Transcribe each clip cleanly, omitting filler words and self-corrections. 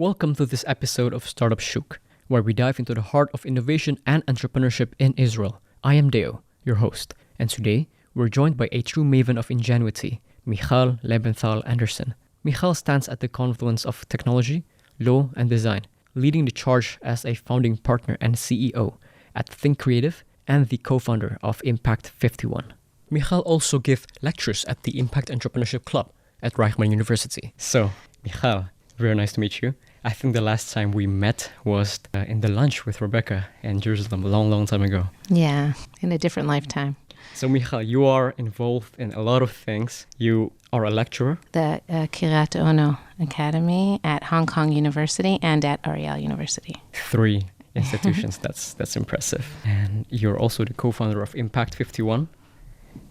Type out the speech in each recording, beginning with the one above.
Welcome to this episode of Startup Shuk, where we dive into the heart of innovation and entrepreneurship in Israel. I am Deo, your host, and today we're joined by a true maven of ingenuity, Michal Lebenthal Anderson. Michal stands at the confluence of technology, law, and design, leading the charge as a founding partner and CEO at Think Creative and the co-founder of Impact 51. Michal also gives lectures at the Impact Entrepreneurship Club at Reichman University. So, Michal, very nice to meet you. I think the last time we met was in the lunch with Rebecca in Jerusalem a long time ago. Yeah, in a different lifetime. So, Michal, you are involved in a lot of things. You are a lecturer. The Creative Ltd Academy at Hong Kong University and at Ariel University. 3 institutions. That's impressive. And you're also the co-founder of Impact 51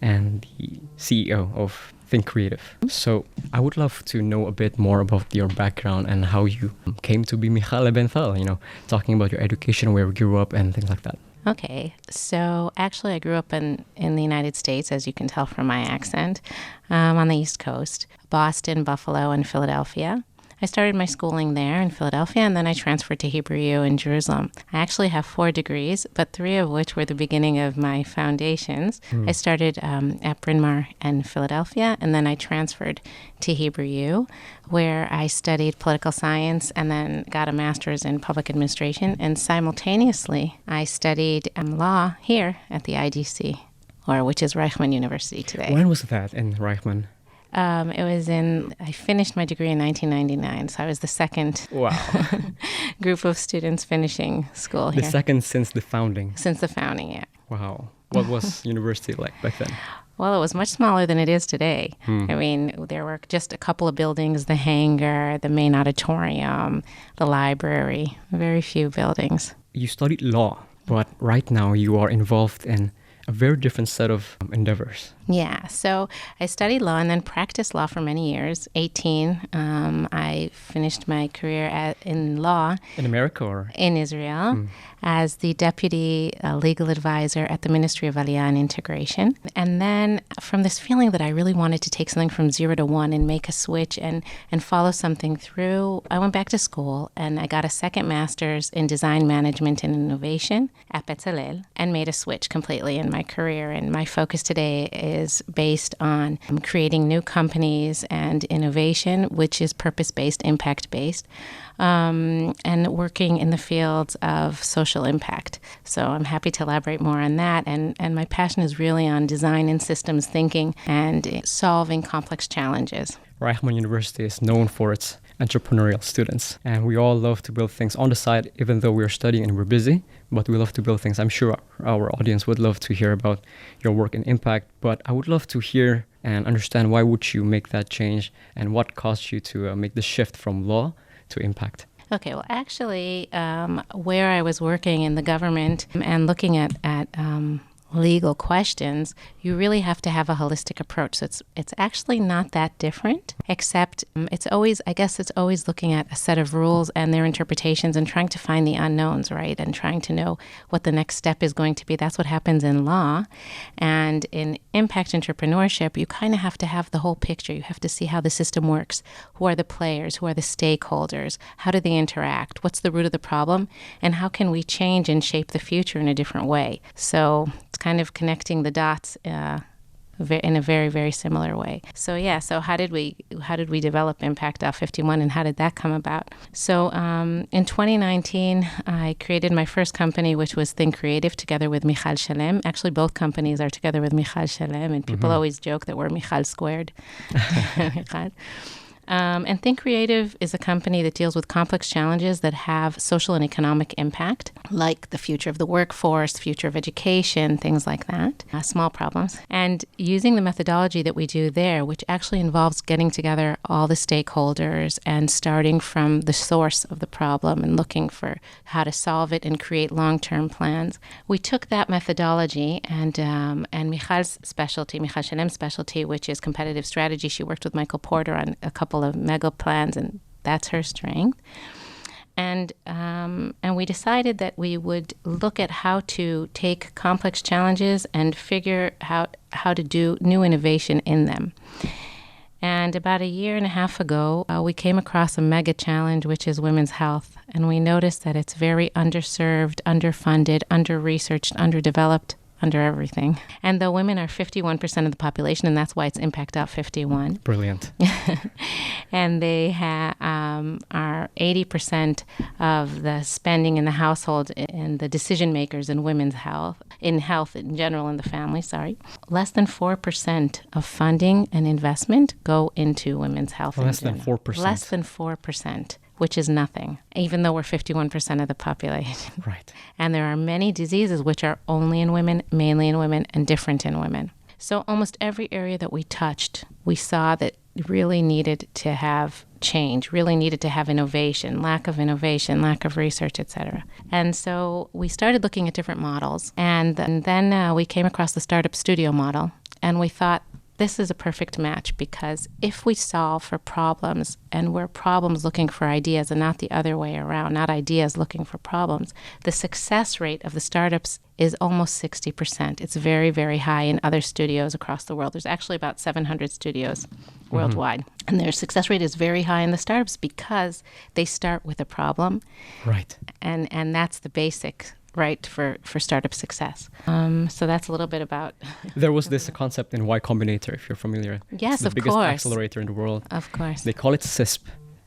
and the CEO of Think Creative. So I would love to know a bit more about your background and how you came to be Michal Lebenthal, talking about your education, where you grew up and things like that. Okay, so actually I grew up in the United States, as you can tell from my accent, on the East Coast, Boston, Buffalo, and Philadelphia. I started my schooling there in Philadelphia, and then I transferred to Hebrew U in Jerusalem. I actually have 4 degrees, but 3 of which were the beginning of my foundations. I started at Bryn Mawr in Philadelphia, and then I transferred to Hebrew U, where I studied political science and then got a master's in public administration. And simultaneously, I studied law here at the IDC, which is Reichman University today. When was that in Reichman? I finished my degree in 1999, so I was the second group of students finishing school here. The second since the founding? Since the founding, yeah. Wow. What was university like back then? Well, it was much smaller than it is today. I mean, there were just a couple of buildings, the hangar, the main auditorium, the library, very few buildings. You studied law, but right now you are involved in a very different set of endeavors. Yeah, so I studied law and then practiced law for many years. 18, I finished my career in law. In America or? In Israel, as the deputy legal advisor at the Ministry of Aliyah and Integration. And then from this feeling that I really wanted to take something from 0 to 1 and make a switch and follow something through, I went back to school and I got a second master's in design management and innovation at Bezalel and made a switch completely in my career. And my focus today is based on creating new companies and innovation, which is purpose-based, impact-based, and working in the fields of social impact. So I'm happy to elaborate more on that. And my passion is really on design and systems thinking and solving complex challenges. Reichman University is known for its entrepreneurial students, and we all love to build things on the side, even though we're studying and we're busy, but we love to build things. I'm sure our audience would love to hear about your work in impact, but I would love to hear and understand why would you make that change and what caused you to make the shift from law to impact. Okay, well, actually, where I was working in the government and looking at legal questions, you really have to have a holistic approach. So it's actually not that different, except it's always looking at a set of rules and their interpretations and trying to find the unknowns, right? And trying to know what the next step is going to be. That's what happens in law. And in impact entrepreneurship, you kind of have to have the whole picture. You have to see how the system works. Who are the players? Who are the stakeholders? How do they interact? What's the root of the problem? And how can we change and shape the future in a different way? So it's kind of connecting the dots in a very, very similar way. So how did we develop Impact 51 and how did that come about? So in 2019, I created my first company, which was Think Creative, together with Michal Shalem. Actually, both companies are together with Michal Shalem, and people always joke that we're Michal squared. And Think Creative is a company that deals with complex challenges that have social and economic impact, like the future of the workforce, future of education, things like that, small problems. And using the methodology that we do there, which actually involves getting together all the stakeholders and starting from the source of the problem and looking for how to solve it and create long-term plans. We took that methodology and Michal's specialty, Michal Shalem's specialty, which is competitive strategy. She worked with Michael Porter on a couple of mega plans, and that's her strength. And we decided that we would look at how to take complex challenges and figure out how to do new innovation in them. And about a year and a half ago, we came across a mega challenge, which is women's health. And we noticed that it's very underserved, underfunded, under-researched, underdeveloped, under everything. And though women are 51% of the population, and that's why it's Impact Out 51. Brilliant. And they are 80% of the spending in the household and the decision makers in women's health, in general, in the family, less than 4% of funding and investment go into women's health. Less than 4%. Less than 4%. Which is nothing, even though we're 51% of the population. Right. And there are many diseases which are only in women, mainly in women, and different in women. So almost every area that we touched, we saw that really needed to have change, really needed to have innovation, lack of research, etc. And so we started looking at different models. And then we came across the startup studio model. And we thought, this is a perfect match, because if we solve for problems, and we're problems looking for ideas and not the other way around, not ideas looking for problems, the success rate of the startups is almost 60%. It's very, very high in other studios across the world. There's actually about 700 studios worldwide. And their success rate is very high in the startups because they start with a problem. Right. And that's the basic right for startup success. So that's a little bit about... There was this concept in Y Combinator, if you're familiar. Yes, it's of the course. biggest accelerator in the world. Of course. They call it CISP,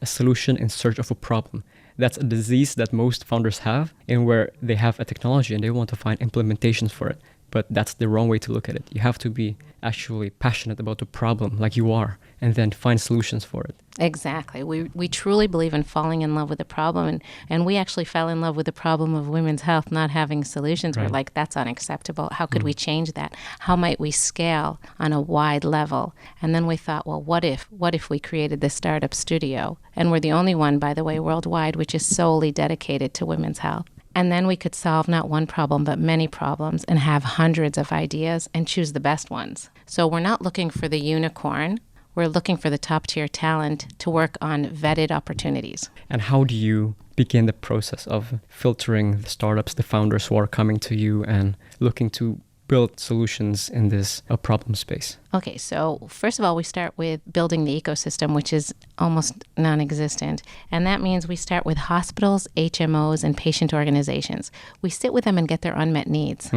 a solution in search of a problem. That's a disease that most founders have, and where they have a technology and they want to find implementations for it. But that's the wrong way to look at it. You have to be actually passionate about the problem, like you are, and then find solutions for it. Exactly. We truly believe in falling in love with the problem. And we actually fell in love with the problem of women's health not having solutions. Right. We're like, that's unacceptable. How could we change that? How might we scale on a wide level? And then we thought, well, what if we created this startup studio? And we're the only one, by the way, worldwide, which is solely dedicated to women's health. And then we could solve not one problem, but many problems and have hundreds of ideas and choose the best ones. So we're not looking for the unicorn. We're looking for the top-tier talent to work on vetted opportunities. And how do you begin the process of filtering the startups, the founders who are coming to you and looking to build solutions in this problem space? Okay, so first of all, we start with building the ecosystem, which is almost non-existent. And that means we start with hospitals, HMOs, and patient organizations. We sit with them and get their unmet needs,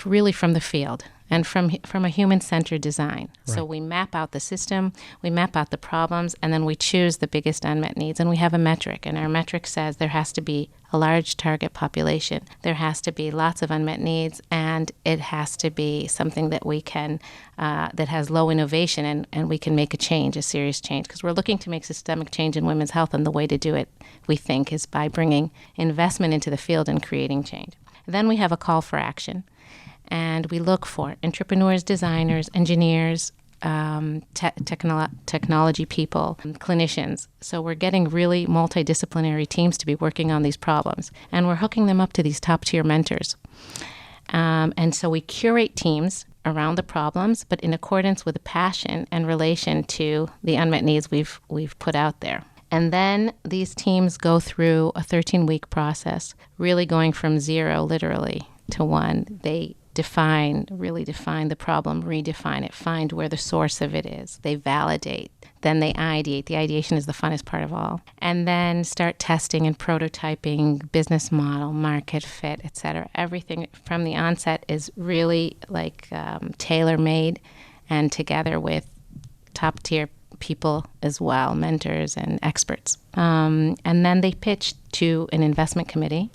really from the field. And from a human-centered design. Right. So we map out the system, we map out the problems, and then we choose the biggest unmet needs. And we have a metric, and our metric says there has to be a large target population. There has to be lots of unmet needs, and it has to be something that we can, that has low innovation, and we can make a change, a serious change. Because we're looking to make systemic change in women's health, and the way to do it, we think, is by bringing investment into the field and creating change. Then we have a call for action. And we look for entrepreneurs, designers, engineers, technology people, clinicians. So we're getting really multidisciplinary teams to be working on these problems. And we're hooking them up to these top-tier mentors. And so we curate teams around the problems, but in accordance with the passion and relation to the unmet needs we've put out there. And then these teams go through a 13-week process, really going from zero, literally, to one. They really define the problem, redefine it, find where the source of it is. They validate. Then they ideate. The ideation is the funnest part of all. And then start testing and prototyping, business model, market fit, etc. Everything from the onset is really like tailor-made and together with top-tier people as well, mentors and experts. And then they pitch to an investment committee,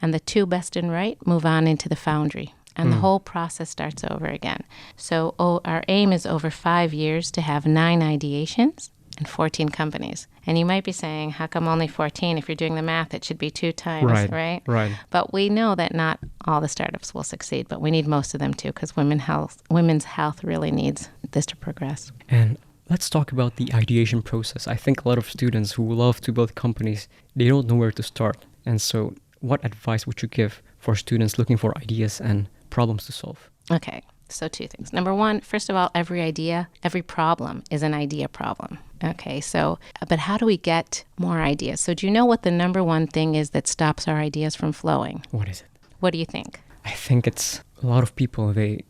and the two best and right move on into the foundry. And the whole process starts over again. So our aim is over 5 years to have 9 ideations and 14 companies. And you might be saying, how come only 14? If you're doing the math, it should be 2 times, right? Right. But we know that not all the startups will succeed, but we need most of them too, because women's health really needs this to progress. And let's talk about the ideation process. I think a lot of students who love to build companies, they don't know where to start. And so what advice would you give for students looking for ideas and problems to solve? Okay, so 2 things. Number 1, first of all, every problem is an idea problem. Okay, so, but how do we get more ideas? So do you know what the number 1 thing is that stops our ideas from flowing? What is it? What do you think? I think it's a lot of people, they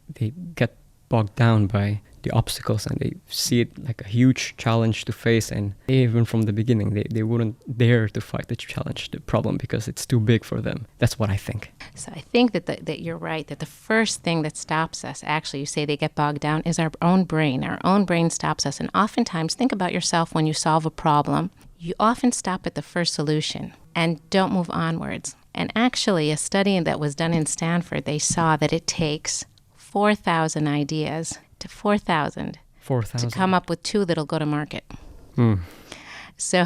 get bogged down by the obstacles and they see it like a huge challenge to face, and even from the beginning they wouldn't dare to fight the challenge, the problem, because it's too big for them. That's what I think. So I think that you're right, that the first thing that stops us, actually, you say they get bogged down, is our own brain. Our own brain stops us. And oftentimes, think about yourself when you solve a problem. You often stop at the first solution and don't move onwards. And actually, a study that was done in Stanford, they saw that it takes 4,000 ideas to 4,000 to come up with 2 that'll go to market. So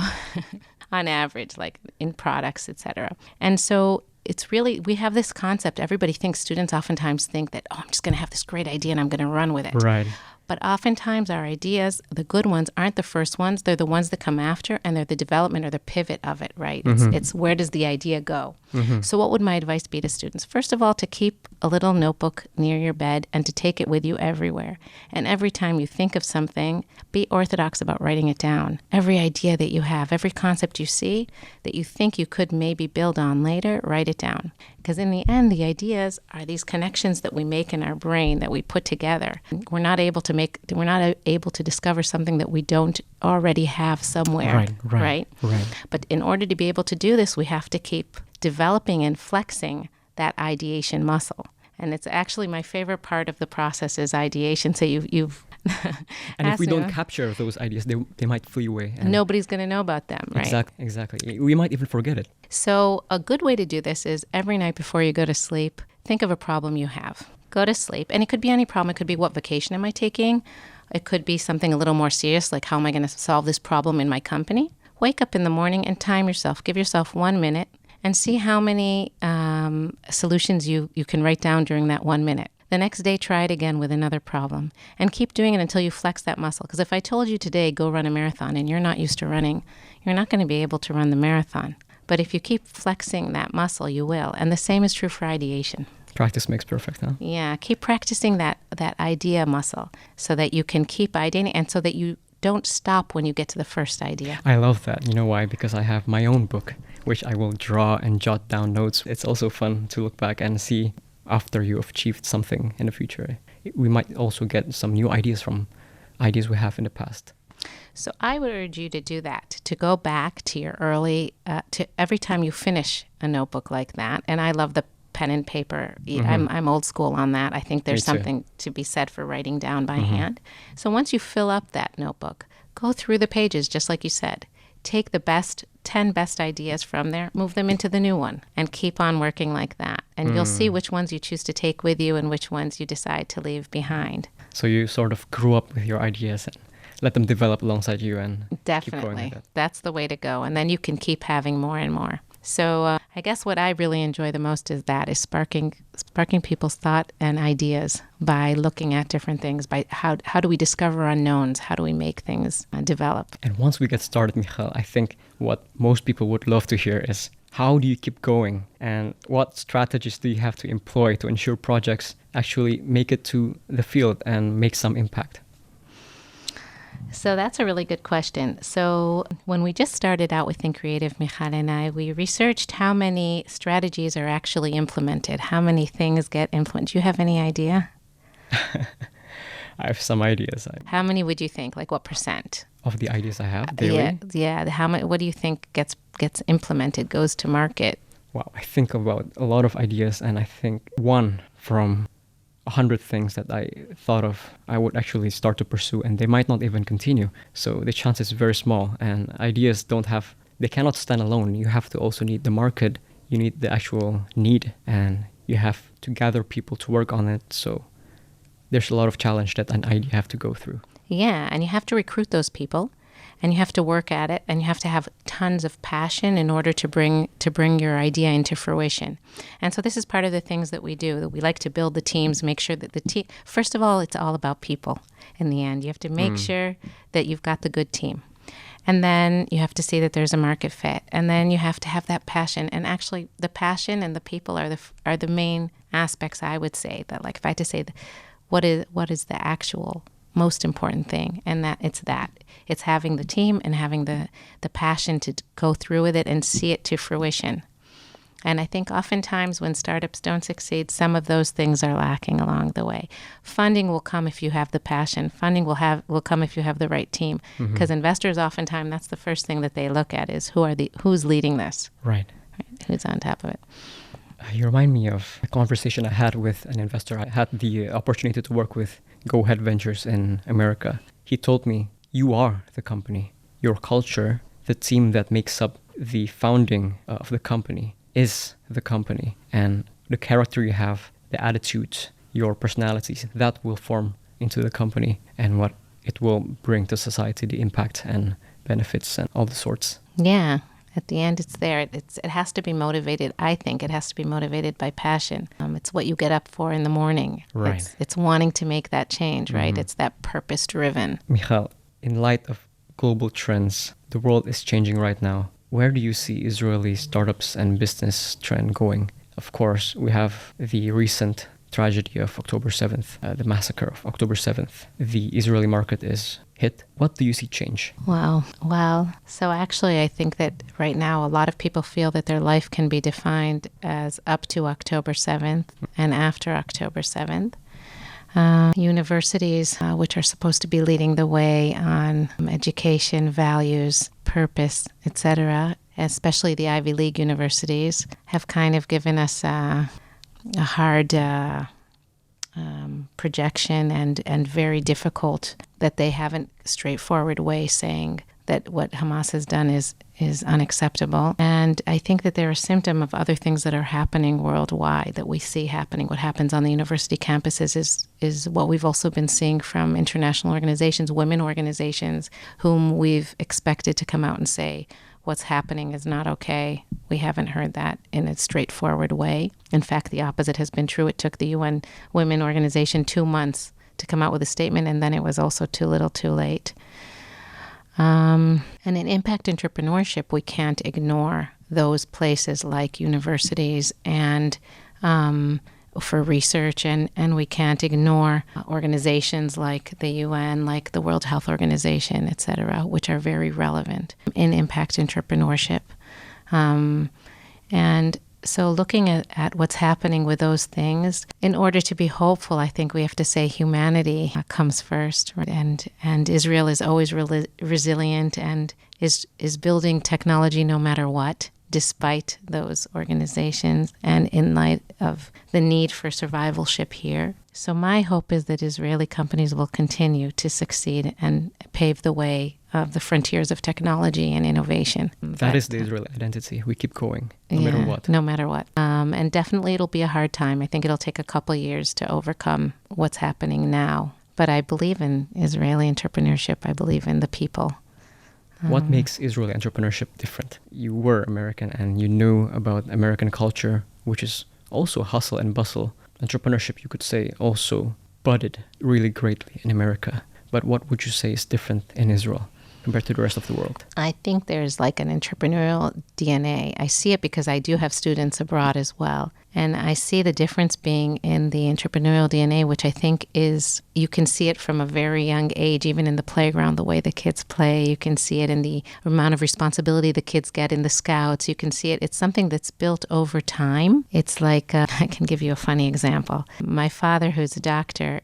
on average, like in products, etc. And so it's really, we have this concept. Everybody thinks, students oftentimes think that, oh, I'm just going to have this great idea and I'm going to run with it. Right. But oftentimes our ideas, the good ones, aren't the first ones. They're the ones that come after, and they're the development or the pivot of it, right? It's where does the idea go? So what would my advice be to students? First of all, to keep a little notebook near your bed and to take it with you everywhere. And every time you think of something, be orthodox about writing it down. Every idea that you have, every concept you see that you think you could maybe build on later, write it down. Because in the end, the ideas are these connections that we make in our brain that we put together. We're not able to discover something that we don't already have somewhere. Right. But in order to be able to do this, we have to keep developing and flexing that ideation muscle. And it's actually my favorite part of the process is ideation. So you've and if we don't capture those ideas, they might flee away. And nobody's going to know about them, right? Exactly. We might even forget it. So a good way to do this is every night before you go to sleep, think of a problem you have. Go to sleep. And it could be any problem. It could be, what vacation am I taking? It could be something a little more serious, like how am I going to solve this problem in my company? Wake up in the morning and time yourself. Give yourself 1 minute and see how many solutions you can write down during that 1 minute. The next day, try it again with another problem and keep doing it until you flex that muscle. Because if I told you today, go run a marathon, and you're not used to running, you're not going to be able to run the marathon. But if you keep flexing that muscle, you will. And the same is true for ideation. Practice makes perfect, huh? Yeah, keep practicing that idea muscle so that you can keep ideating and so that you don't stop when you get to the first idea. I love that. You know why? Because I have my own book, which I will draw and jot down notes. It's also fun to look back and see after you have achieved something in the future. We might also get some new ideas from ideas we have in the past. So I would urge you to do that, to go back to your early, to every time you finish a notebook like that. And I love the pen and paper. I'm old school on that. I think there's something to be said for writing down by hand. So once you fill up that notebook, go through the pages, just like you said. Take the 10 best ideas from there, move them into the new one, and keep on working like that. And you'll see which ones you choose to take with you and which ones you decide to leave behind. So you sort of grew up with your ideas and let them develop alongside you and definitely keep going with that. That's the way to go. And then you can keep having more and more. So I guess what I really enjoy the most is sparking people's thought and ideas by looking at different things, by how do we discover unknowns, how do we make things develop. And once we get started, Michal, I think what most people would love to hear is how do you keep going and what strategies do you have to employ to ensure projects actually make it to the field and make some impact? So that's a really good question. So when we just started out within Creative, Michal and I, we researched how many strategies are actually implemented, how many things get implemented. Do you have any idea? I have some ideas. How many would you think? Like what percent? Of the ideas I have daily? Yeah. How much? What do you think gets implemented, goes to market? Wow, I think about a lot of ideas, and I think one from 100 things that I thought of, I would actually start to pursue, and they might not even continue. So the chance is very small, and ideas they cannot stand alone. You have to also need the market, you need the actual need, and you have to gather people to work on it. So there's a lot of challenge that an idea have to go through. Yeah, and you have to recruit those people, and you have to work at it, and you have to have tons of passion in order to bring your idea into fruition. And so this is part of the things that we do, that we like to build the teams, make sure that the team, first of all, it's all about people in the end. You have to make sure that you've got the good team. And then you have to see that there's a market fit. And then you have to have that passion. And actually, the passion and the people are the main aspects, I would say. That, like, if I had to say, what is the actual most important thing, and it's having the team and having the passion to go through with it and see it to fruition. And I think oftentimes when startups don't succeed, some of those things are lacking along the way. Funding will come if you have the passion. Funding will come if you have the right team. Because investors oftentimes, that's the first thing that they look at is who's leading this, Right. who's on top of it. You remind me of a conversation I had with an investor. I had the opportunity to work with Go Ahead Ventures in America. He told me, you are the company. Your culture, the team that makes up the founding of the company is the company. And the character you have, the attitudes, your personalities, that will form into the company and what it will bring to society, the impact and benefits and all the sorts. Yeah. At the end, it's there. It has to be motivated. I think it has to be motivated by passion. It's what you get up for in the morning. Right. It's wanting to make that change, right? It's that purpose-driven. Michal, in light of global trends, the world is changing right now. Where do you see Israeli startups and business trend going? Of course, we have the recent tragedy of October 7th, the massacre of October 7th. The Israeli market is hit. What do you see change? Wow. Well, so actually, I think that right now a lot of people feel that their life can be defined as up to October 7th and after October 7th. Universities, which are supposed to be leading the way on education, values, purpose, etc., especially the Ivy League universities, have kind of given us a hard projection and very difficult that they haven't straightforward way saying that what Hamas has done is unacceptable. And I think that they're a symptom of other things that are happening worldwide that we see happening. What happens on the university campuses is what we've also been seeing from international organizations, women organizations, whom we've expected to come out and say, what's happening is not okay. We haven't heard that in a straightforward way. In fact, the opposite has been true. It took the UN Women Organization 2 months to come out with a statement, and then it was also too little too late. And in impact entrepreneurship, we can't ignore those places like universities and for research, and we can't ignore organizations like the UN, like the World Health Organization, et cetera, which are very relevant in impact entrepreneurship. And so looking at what's happening with those things, in order to be hopeful, I think we have to say humanity comes first, right? And Israel is always resilient and is building technology no matter what, despite those organizations and in light of the need for survivalship here. So my hope is that Israeli companies will continue to succeed and pave the way of the frontiers of technology and innovation. That is the Israeli identity. We keep going, no matter what. No matter what. And definitely it'll be a hard time. I think it'll take a couple of years to overcome what's happening now. But I believe in Israeli entrepreneurship. I believe in the people. What makes Israeli entrepreneurship different? You were American and you knew about American culture, which is also hustle and bustle. Entrepreneurship, you could say, also budded really greatly in America. But what would you say is different in Israel compared to the rest of the world? I think there's like an entrepreneurial DNA. I see it because I do have students abroad as well. And I see the difference being in the entrepreneurial DNA, which I think is, you can see it from a very young age, even in the playground, the way the kids play. You can see it in the amount of responsibility the kids get in the scouts. You can see it. It's something that's built over time. It's like, I can give you a funny example. My father, who's a doctor,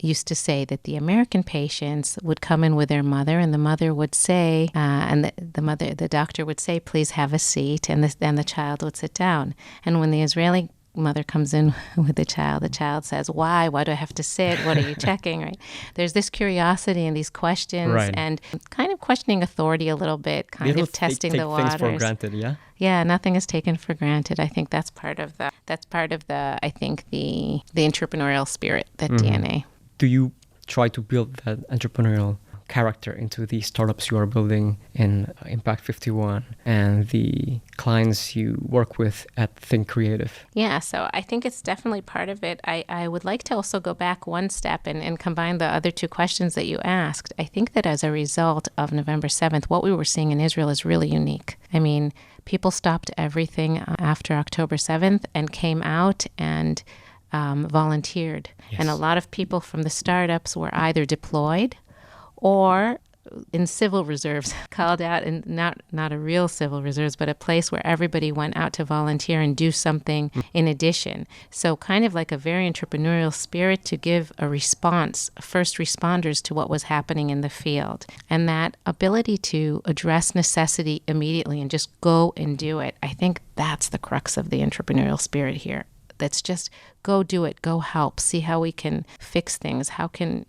used to say that the American patients would come in with their mother, and the mother would say, the doctor would say, please have a seat, and then the child would sit down. And when the Israeli mother comes in with the child says, why? Why do I have to sit? What are you checking? Right? There's this curiosity and these questions, right, and kind of questioning authority a little bit, kind of testing the waters. Things for granted, yeah? Yeah, nothing is taken for granted. I think that's part of the I think the entrepreneurial spirit, that DNA. Do you try to build that entrepreneurial character into the startups you are building in Impact 51 and the clients you work with at Think Creative? Yeah, so I think it's definitely part of it. I would like to also go back one step and combine the other two questions that you asked. I think that as a result of November 7th, what we were seeing in Israel is really unique. I mean, people stopped everything after October 7th and came out and volunteered. Yes. And a lot of people from the startups were either deployed or in civil reserves, called out, and not a real civil reserves, but a place where everybody went out to volunteer and do something in addition. So kind of like a very entrepreneurial spirit to give a response, first responders to what was happening in the field. And that ability to address necessity immediately and just go and do it, I think that's the crux of the entrepreneurial spirit here. That's just go do it, go help, see how we can fix things.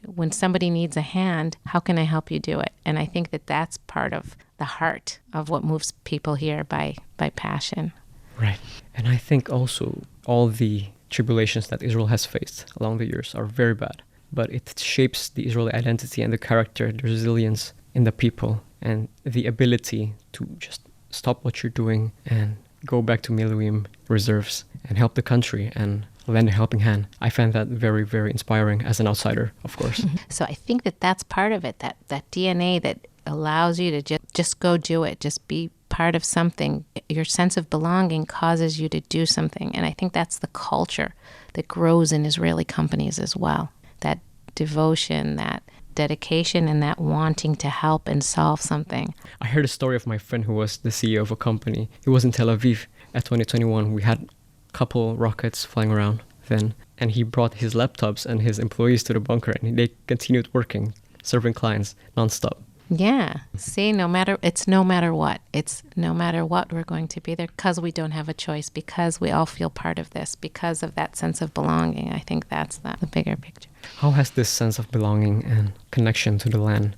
When somebody needs a hand, how can I help you do it? And I think that that's part of the heart of what moves people here by passion. Right. And I think also all the tribulations that Israel has faced along the years are very bad, but it shapes the Israeli identity and the character, the resilience in the people, and the ability to just stop what you're doing and go back to Miluim reserves and help the country and lend a helping hand. I find that very, very inspiring as an outsider, of course. So I think that that's part of it, that DNA that allows you to just go do it, just be part of something. Your sense of belonging causes you to do something. And I think that's the culture that grows in Israeli companies as well. That devotion, that dedication, and that wanting to help and solve something. I heard a story of my friend who was the CEO of a company. He was in Tel Aviv at 2021. We had a couple rockets flying around then, and he brought his laptops and his employees to the bunker, and they continued working, serving clients nonstop. Yeah. See, no matter what. It's no matter what, we're going to be there because we don't have a choice, because we all feel part of this, because of that sense of belonging. I think that's the bigger picture. How has this sense of belonging and connection to the land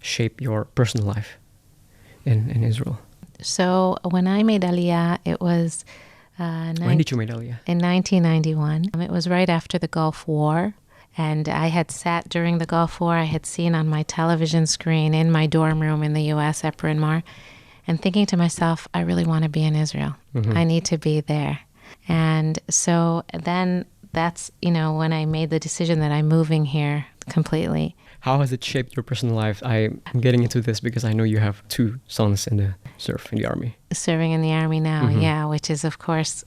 shaped your personal life in Israel? So when I made Aliyah, it was... when did you make Aliyah? In 1991. It was right after the Gulf War. And I had sat during the Gulf War, I had seen on my television screen in my dorm room in the U.S. at Bryn Mawr, and thinking to myself, I really want to be in Israel. Mm-hmm. I need to be there. And so then that's, when I made the decision that I'm moving here completely. How has it shaped your personal life? I'm getting into this because I know you have 2 sons in the army. Serving in the army now, mm-hmm. Yeah, which is of course,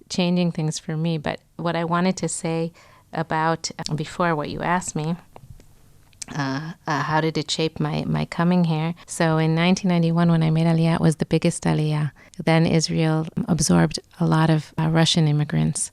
changing things for me. But what I wanted to say about, before what you asked me, how did it shape my coming here? So in 1991, when I made Aliyah, it was the biggest Aliyah. Then Israel absorbed a lot of Russian immigrants.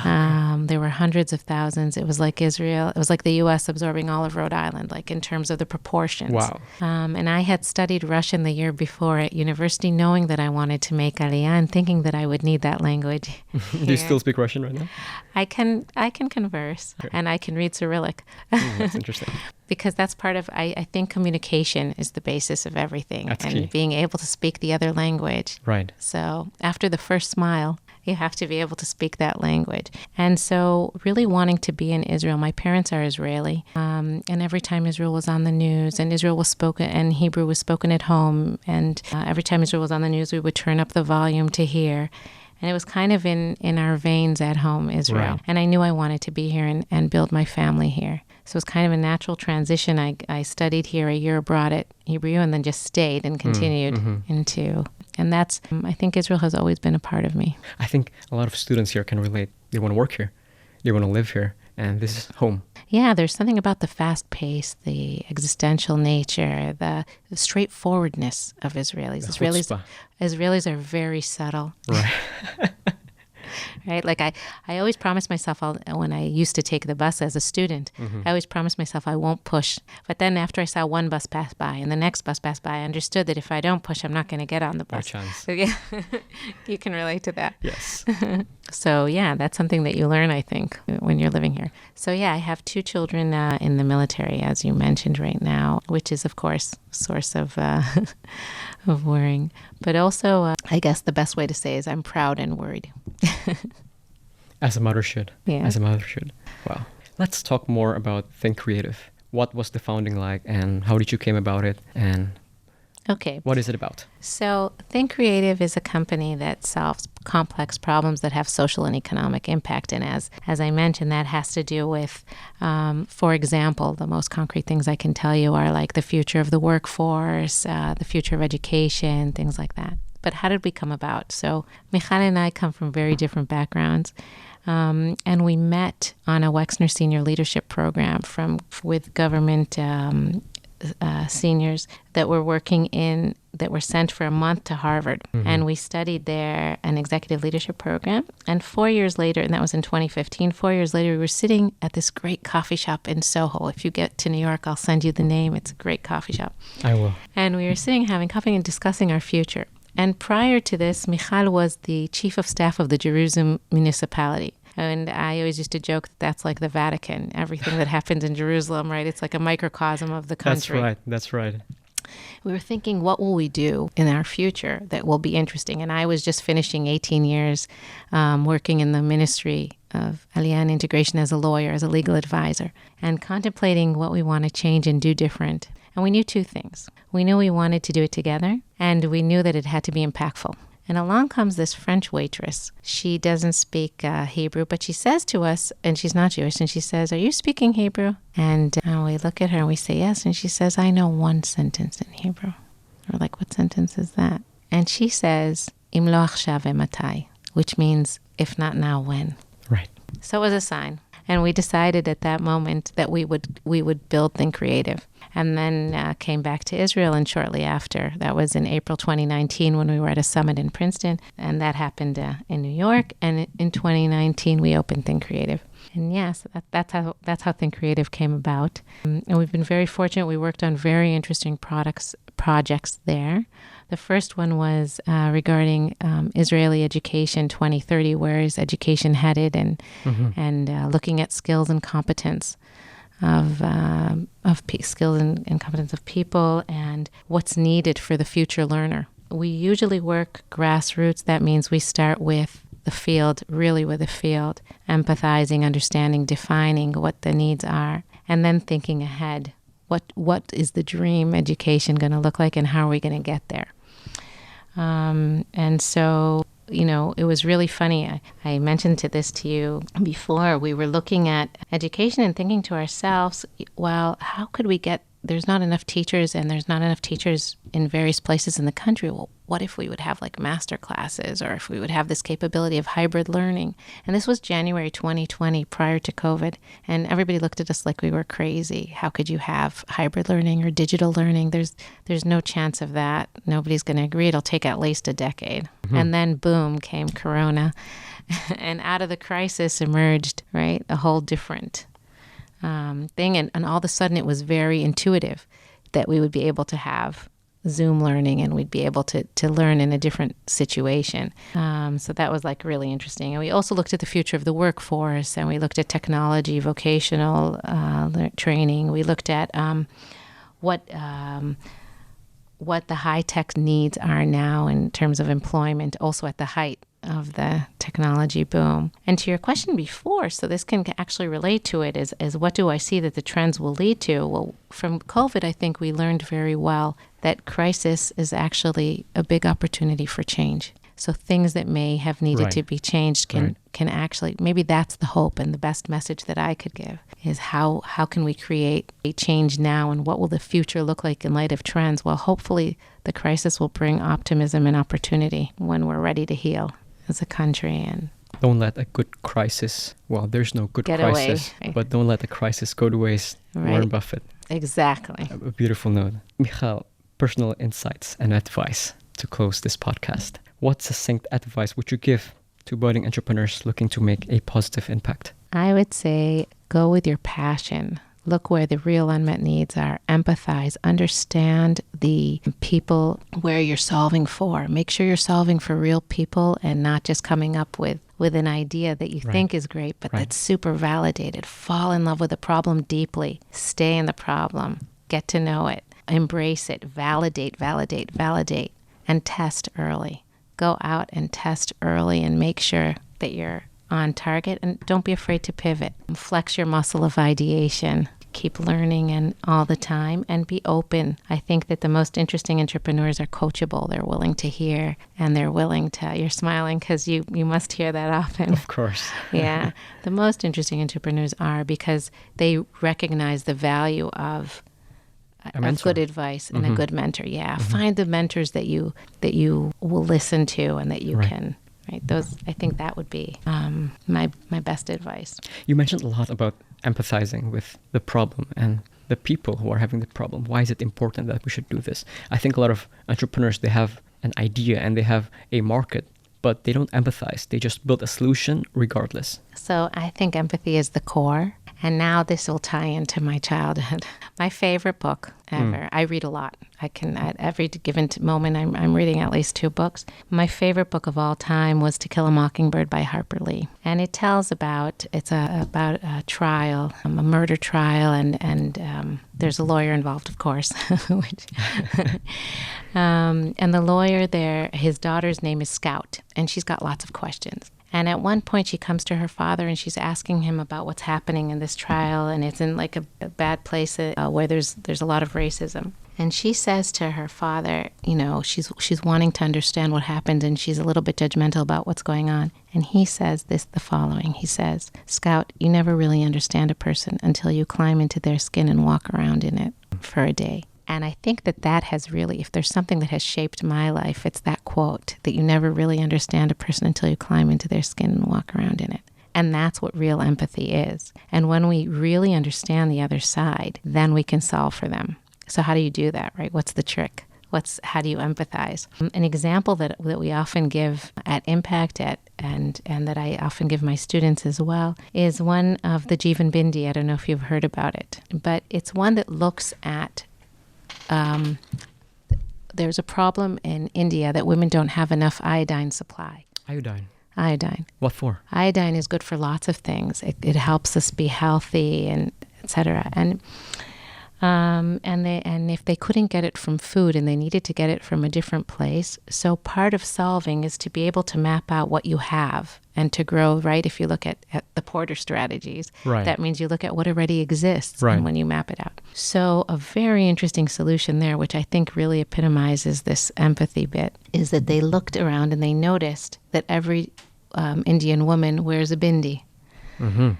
There were hundreds of thousands. It was like Israel, it was like the U.S. absorbing all of Rhode Island, like in terms of the proportions. Wow. And I had studied Russian the year before at university, knowing that I wanted to make Aliyah and thinking that I would need that language. Do you still speak Russian right now? I can converse, and I can read Cyrillic. That's interesting. Because that's part of, I think communication is the basis of everything. That's and key. Being able to speak the other language. Right. So after the first smile, you have to be able to speak that language. And so really wanting to be in Israel, my parents are Israeli. And every time Israel was on the news, and Israel was spoken, and Hebrew was spoken at home, and every time Israel was on the news, we would turn up the volume to hear. And it was kind of in our veins at home, Israel. Right. And I knew I wanted to be here and build my family here. So it was kind of a natural transition. I studied here a year abroad at Hebrew and then just stayed and continued into... And that's, I think Israel has always been a part of me. I think a lot of students here can relate. They want to work here. They want to live here. And this is home. Yeah, there's something about the fast pace, the existential nature, the straightforwardness of Israelis. Israelis are very subtle. Right. Right? Like I always promised myself, when I used to take the bus as a student, I always promised myself I won't push. But then after I saw one bus pass by and the next bus pass by, I understood that if I don't push, I'm not going to get on the bus. No chance. So, yeah, you can relate to that. Yes. So yeah, that's something that you learn, I think, when you're living here. So yeah, I have 2 children in the military, as you mentioned right now, which is, of course, a source of of worrying. But also, I guess the best way to say is I'm proud and worried. As a mother should. Yeah. As a mother should. Wow. Let's talk more about Think Creative. What was the founding like, and how did you came about it, and okay, what is it about? So Think Creative is a company that solves complex problems that have social and economic impact. And as I mentioned, that has to do with, for example, the most concrete things I can tell you are like the future of the workforce, the future of education, things like that. But how did we come about? So Michal and I come from very different backgrounds. And we met on a Wexner Senior Leadership Program with government seniors that were sent for a month to Harvard. And we studied there an executive leadership program. And 4 years later, and that was in 2015, 4 years later, we were sitting at this great coffee shop in Soho. If you get to New York, I'll send you the name. It's a great coffee shop. I will. And we were sitting having coffee and discussing our future. And prior to this, Michal was the chief of staff of the Jerusalem municipality. And I always used to joke that's like the Vatican. Everything that happens in Jerusalem, right? It's like a microcosm of the country. That's right. We were thinking, what will we do in our future that will be interesting? And I was just finishing 18 years working in the Ministry of Aliyah and Integration as a lawyer, as a legal advisor, and contemplating what we want to change and do different. And we knew two things. We knew we wanted to do it together, and we knew that it had to be impactful. And along comes this French waitress. She doesn't speak Hebrew, but she says to us, and she's not Jewish, and she says, "Are you speaking Hebrew?" And we look at her and we say yes. And she says, "I know one sentence in Hebrew." We're like, "What sentence is that?" And she says, "Im lo achshav matai," which means, if not now, when? Right. So it was a sign. And we decided at that moment that we would build Think Creative. And then came back to Israel, and shortly after, that was in April 2019 when we were at a summit in Princeton, and that happened in New York. And in 2019, we opened Think Creative. And yes, that's how Think Creative came about. And we've been very fortunate. We worked on very interesting projects there. The first one was regarding Israeli Education 2030, where is education headed, and looking at skills and competence of skills and competence of people and what's needed for the future learner. We usually work grassroots. That means we start with the field, really with the field, empathizing, understanding, defining what the needs are, and then thinking ahead. What is the dream education going to look like, and how are we going to get there? And so, it was really funny. I mentioned this to you before. We were looking at education and thinking to ourselves, well, how could we there's not enough teachers, and there's not enough teachers in various places in the country. Well, what if we would have like master classes, or if we would have this capability of hybrid learning? And this was January 2020, prior to COVID. And everybody looked at us like we were crazy. How could you have hybrid learning or digital learning? There's no chance of that. Nobody's going to agree. It'll take at least a decade. And then boom, came Corona. And out of the crisis emerged, right, a whole different thing. And all of a sudden it was very intuitive that we would be able to have Zoom learning, and we'd be able to learn in a different situation. So that was like really interesting. And we also looked at the future of the workforce, and we looked at technology, vocational training. We looked at what the high-tech needs are now in terms of employment, also at the height of the technology boom. And to your question before, so this can actually relate to it, is what do I see that the trends will lead to? Well, from COVID, I think we learned very well that crisis is actually a big opportunity for change. So things that may have needed to be changed can actually, maybe that's the hope, and the best message that I could give is how can we create a change now, and what will the future look like in light of trends? Well, hopefully the crisis will bring optimism and opportunity when we're ready to heal as a country. And don't let a good crisis, well, there's no good crisis, but don't let the crisis go to waste. Warren Buffett. Exactly. A beautiful note. Michal, personal insights and advice to close this podcast. What succinct advice would you give to budding entrepreneurs looking to make a positive impact? I would say go with your passion. Look where the real unmet needs are. Empathize. Understand the people where you're solving for. Make sure you're solving for real people and not just coming up with an idea that you think is great, but that's super validated. Fall in love with the problem deeply. Stay in the problem. Get to know it. Embrace it. Validate, and test early. Go out and test early and make sure that you're on target, and don't be afraid to pivot. Flex your muscle of ideation. Keep learning and all the time, and be open. I think that the most interesting entrepreneurs are coachable. They're willing to hear, and they're willing to, you're smiling because you must hear that often. Of course. Yeah. The most interesting entrepreneurs are because they recognize the value of a good advice and a good mentor. Yeah. Find the mentors that you will listen to and that you can right? Those, I think that would be my best advice. You mentioned a lot about empathizing with the problem and the people who are having the problem. Why is it important that we should do this? I think a lot of entrepreneurs, they have an idea and they have a market, but they don't empathize. They just build a solution regardless. So I think empathy is the core. And now this will tie into my childhood. My favorite book ever. I read a lot. I can, at every given moment, I'm reading at least 2 books. My favorite book of all time was To Kill a Mockingbird by Harper Lee. And it tells about, about a trial, a murder trial, and there's a lawyer involved, of course. And the lawyer there, his daughter's name is Scout, and she's got lots of questions. And at one point, she comes to her father and she's asking him about what's happening in this trial, and it's in like a bad place where there's a lot of racism. And she says to her father, you know, she's wanting to understand what happened, and she's a little bit judgmental about what's going on. And he says the following. He says, "Scout, you never really understand a person until you climb into their skin and walk around in it for a day." And I think that has really, if there's something that has shaped my life, it's that quote, that you never really understand a person until you climb into their skin and walk around in it. And that's what real empathy is. And when we really understand the other side, then we can solve for them. So how do you do that, right? What's the trick? How do you empathize? An example that we often give at Impact and that I often give my students as well is one of the Jeevan Bindi. I don't know if you've heard about it, but it's one that looks at there's a problem in India that women don't have enough iodine supply. Iodine. What for? Iodine is good for lots of things. It helps us be healthy and etc. And if they couldn't get it from food and they needed to get it from a different place, so part of solving is to be able to map out what you have and to grow, right? If you look at the Porter strategies, right, that means you look at what already exists, right, and when you map it out. So a very interesting solution there, which I think really epitomizes this empathy bit, is that they looked around and they noticed that every Indian woman wears a bindi. Mm-hmm.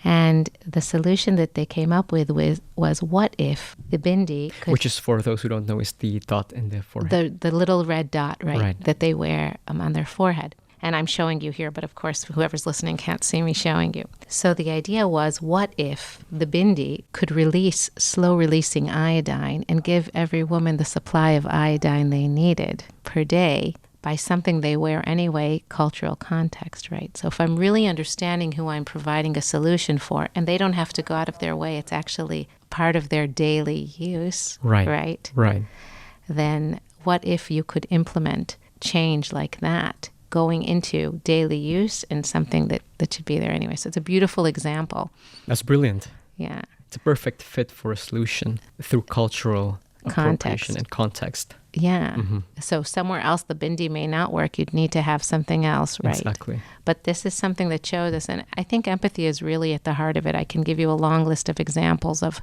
And the solution that they came up with was what if the bindi could... Which is, for those who don't know, is the dot in the forehead. The little red dot, right, that they wear on their forehead. And I'm showing you here, but of course, whoever's listening can't see me showing you. So the idea was, what if the bindi could release slow-releasing iodine and give every woman the supply of iodine they needed per day by something they wear anyway, cultural context, right? So if I'm really understanding who I'm providing a solution for, and they don't have to go out of their way, it's actually part of their daily use, right? Then what if you could implement change like that going into daily use and something that should be there anyway? So it's a beautiful example. That's brilliant. Yeah. It's a perfect fit for a solution through cultural appropriation and context. Yeah. Mm-hmm. So somewhere else the bindi may not work. You'd need to have something else, right? Exactly. But this is something that shows us, and I think empathy is really at the heart of it. I can give you a long list of examples of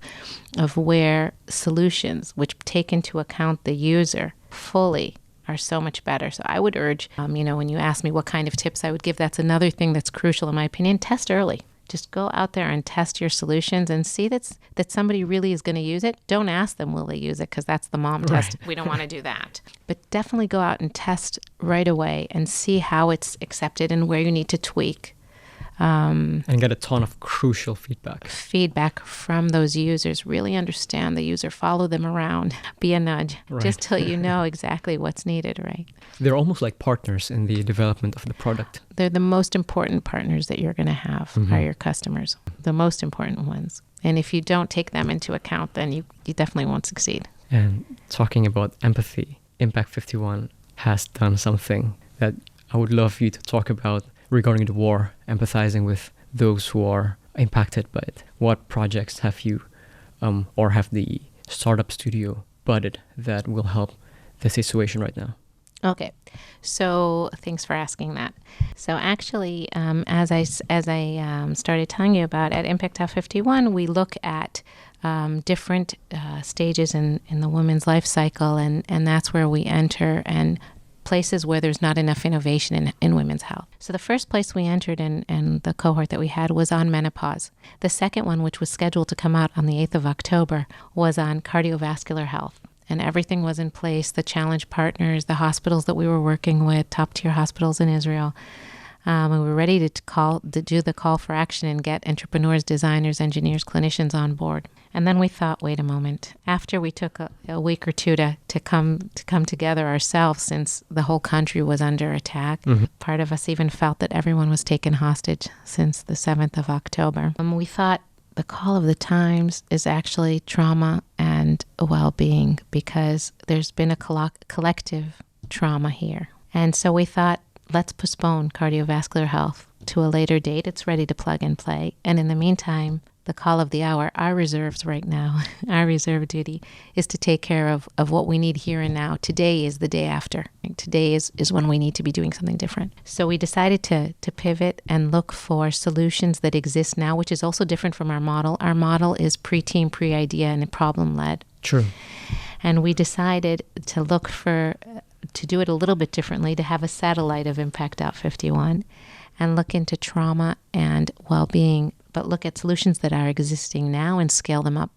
where solutions which take into account the user fully are so much better. So I would urge, when you ask me what kind of tips I would give, that's another thing that's crucial in my opinion. Test early. Just go out there and test your solutions and see that somebody really is going to use it. Don't ask them, will they use it? Because that's the mom test. We don't want to do that. But definitely go out and test right away and see how it's accepted and where you need to tweak. And get a ton of crucial feedback. Feedback from those users. Really understand the user. Follow them around. Be a nudge. Just till you know exactly what's needed, right? They're almost like partners in the development of the product. They're the most important partners that you're going to have, are your customers. The most important ones. And if you don't take them into account, then you definitely won't succeed. And talking about empathy, Impact 51 has done something that I would love you to talk about regarding the war, empathizing with those who are impacted by it. What projects have you or have the startup studio budded that will help the situation right now? Okay, so thanks for asking that. So actually, as I started telling you about at Impact 51, we look at different stages in the woman's life cycle, and that's where we enter and places where there's not enough innovation in women's health. So the first place we entered in the cohort that we had was on menopause. The second one, which was scheduled to come out on the 8th of October, was on cardiovascular health. and everything was in place. The challenge partners, the hospitals that we were working with, top-tier hospitals in Israel. And we were ready to do the call for action and get entrepreneurs, designers, engineers, clinicians on board. And then we thought, wait a moment. After we took a week or two to come together ourselves, since the whole country was under attack, part of us even felt that everyone was taken hostage since the 7th of October. And we thought the call of the times is actually trauma and well-being, because there's been a collective trauma here. And so we thought, let's postpone cardiovascular health to a later date. It's ready to plug and play. And in the meantime, the call of the hour, our reserves right now, our reserve duty is to take care of what we need here and now. Today is the day after. Today is when we need to be doing something different. So we decided to pivot and look for solutions that exist now, which is also different from our model. Our model is pre-team, pre-idea, and problem-led. True. And we decided to to do it a little bit differently, to have a satellite of Impact Out 51 and look into trauma and well-being, but look at solutions that are existing now and scale them up.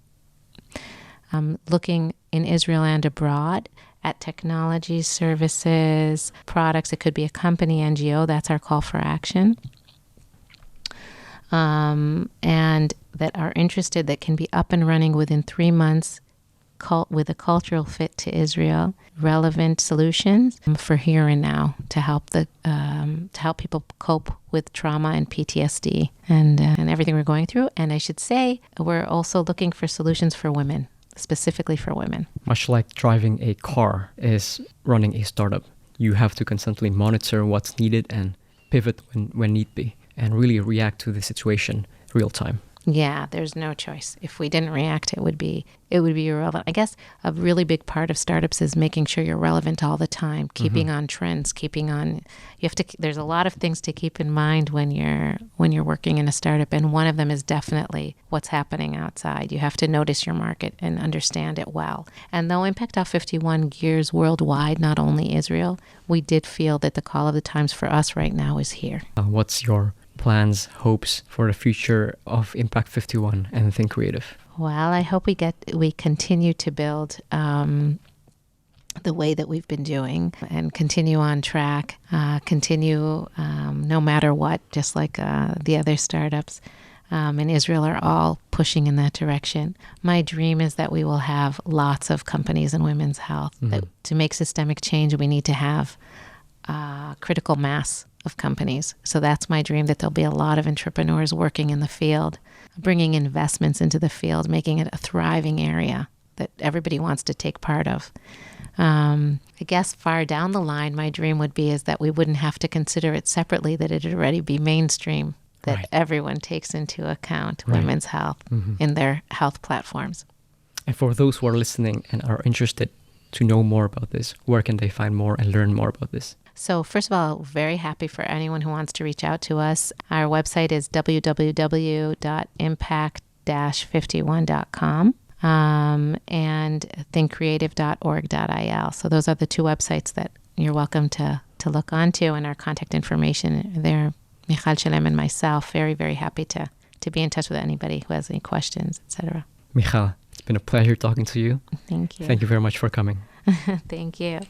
Looking in Israel and abroad at technology, services, products. It could be a company, NGO. That's our call for action. And that are interested, that can be up and running within 3 months, with a cultural fit to Israel, relevant solutions for here and now to help people cope with trauma and PTSD and everything we're going through. And I should say, we're also looking for solutions for women, specifically for women. Much like driving a car is running a startup, you have to constantly monitor what's needed and pivot when need be, and really react to the situation real time. Yeah, there's no choice. If we didn't react, it would be irrelevant. I guess a really big part of startups is making sure you're relevant all the time, keeping on trends, there's a lot of things to keep in mind when you're working in a startup, and one of them is definitely what's happening outside. You have to notice your market and understand it well. And though Impact Out 51 gears worldwide, not only Israel, we did feel that the call of the times for us right now is here. What's your plans, hopes for the future of Impact 51 and Think Creative? Well, I hope we continue to build the way that we've been doing and continue on track, no matter what, just like the other startups in Israel are all pushing in that direction. My dream is that we will have lots of companies in women's health. That to make systemic change, we need to have critical mass of companies. So that's my dream, that there'll be a lot of entrepreneurs working in the field, bringing investments into the field, making it a thriving area that everybody wants to take part of. I guess far down the line, my dream would be is that we wouldn't have to consider it separately, that it would already be mainstream, that everyone takes into account women's health in their health platforms. And for those who are listening and are interested to know more about this, where can they find more and learn more about this? So first of all, very happy for anyone who wants to reach out to us. Our website is www.impact-51.com and thinkcreative.org.il. So those are the two websites that you're welcome to look onto, and our contact information there. Michal Shalem and myself, very, very happy to be in touch with anybody who has any questions, etc. Michal, it's been a pleasure talking to you. Thank you. Thank you very much for coming. Thank you.